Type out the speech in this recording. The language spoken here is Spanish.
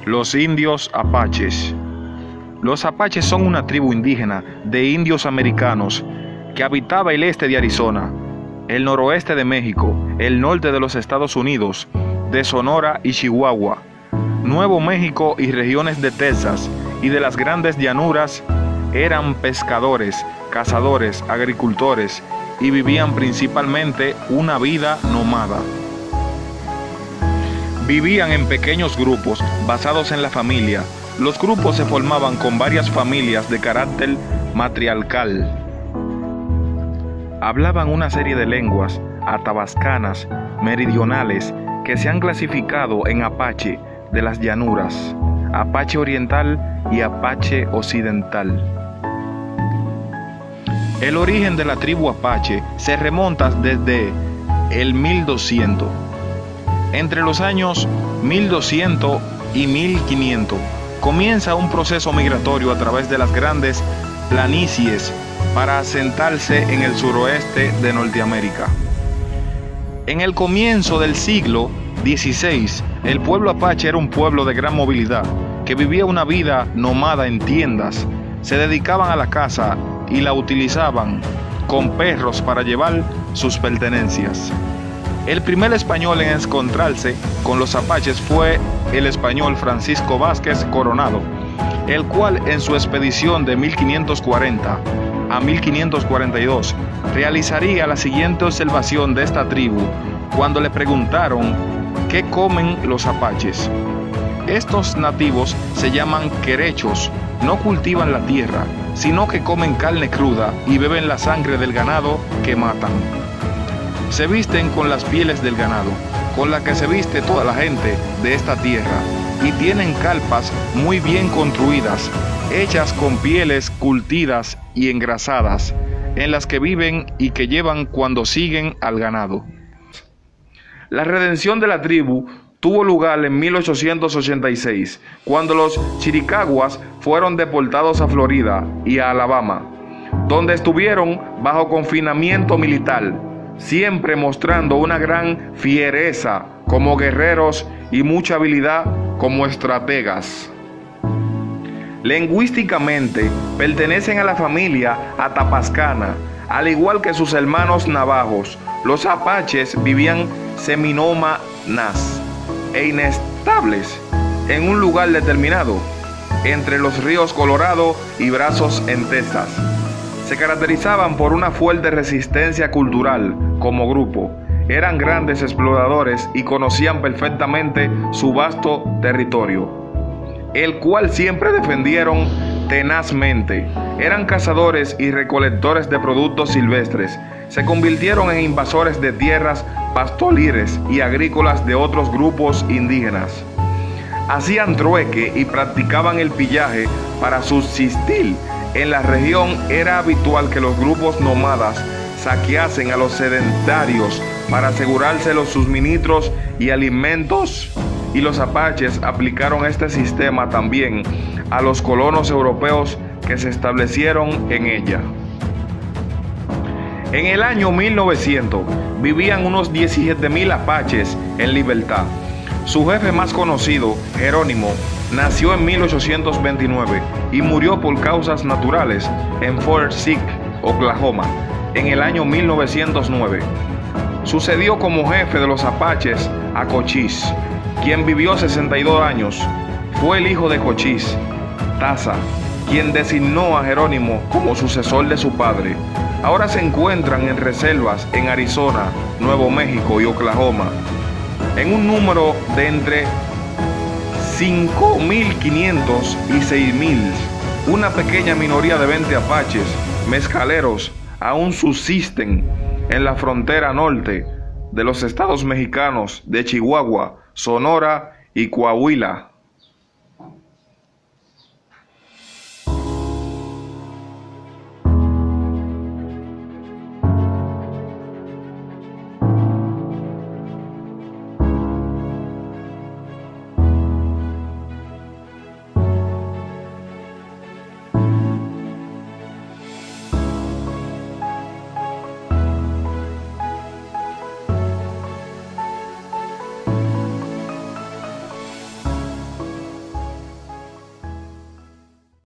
Los indios apaches. Los apaches son una tribu indígena de indios americanos que habitaba el este de Arizona, el noroeste de México, el norte de los Estados Unidos, de Sonora y Chihuahua, Nuevo México y regiones de Texas y de las grandes llanuras. Eran pescadores, cazadores, agricultores y vivían principalmente una vida nómada. Vivían en pequeños grupos basados en la familia. Los grupos se formaban con varias familias de carácter matriarcal. Hablaban una serie de lenguas athabascanas meridionales que se han clasificado en Apache de las llanuras, Apache oriental y Apache occidental. El origen de la tribu Apache se remonta desde el 1200. Entre los años 1200 y 1500 comienza un proceso migratorio a través de las grandes planicies para asentarse en el suroeste de Norteamérica. En el comienzo del siglo XVI, el pueblo apache era un pueblo de gran movilidad, que vivía una vida nómada en tiendas, se dedicaban a la caza y la utilizaban con perros para llevar sus pertenencias. El primer español en encontrarse con los apaches fue el español Francisco Vázquez Coronado, el cual en su expedición de 1540 a 1542 realizaría la siguiente observación de esta tribu cuando le preguntaron ¿qué comen los apaches? Estos nativos se llaman querechos, no cultivan la tierra, sino que comen carne cruda y beben la sangre del ganado que matan. Se visten con las pieles del ganado, con la que se viste toda la gente de esta tierra, y tienen carpas muy bien construidas, hechas con pieles curtidas y engrasadas, en las que viven y que llevan cuando siguen al ganado. La redención de la tribu tuvo lugar en 1886, cuando los chiricahuas fueron deportados a Florida y a Alabama, donde estuvieron bajo confinamiento militar, siempre mostrando una gran fiereza como guerreros y mucha habilidad como estrategas. Lingüísticamente pertenecen a la familia atapascana, al igual que sus hermanos navajos. Los apaches vivían seminómanas e inestables en un lugar determinado, entre los ríos Colorado y Brazos en Texas. Se caracterizaban por una fuerte resistencia cultural como grupo. Eran grandes exploradores y conocían perfectamente su vasto territorio, el cual siempre defendieron tenazmente. Eran cazadores y recolectores de productos silvestres. Se convirtieron en invasores de tierras pastoriles y agrícolas de otros grupos indígenas. Hacían trueque y practicaban el pillaje para subsistir. En la región era habitual que los grupos nómadas saqueasen a los sedentarios para asegurarse los suministros y alimentos, y los apaches aplicaron este sistema también a los colonos europeos que se establecieron en ella. En el año 1900 vivían unos 17,000 apaches en libertad. Su jefe más conocido, Jerónimo, nació en 1829 y murió por causas naturales en Fort Sill, Oklahoma, en el año 1909. Sucedió como jefe de los apaches a Cochise, quien vivió 62 años. Fue el hijo de Cochise, Taza, quien designó a Jerónimo como sucesor de su padre. Ahora se encuentran en reservas en Arizona, Nuevo México y Oklahoma, en un número de entre 5,500 y 6,000. Una pequeña minoría de 20 apaches mezcaleros aún subsisten en la frontera norte de los estados mexicanos de Chihuahua, Sonora y Coahuila.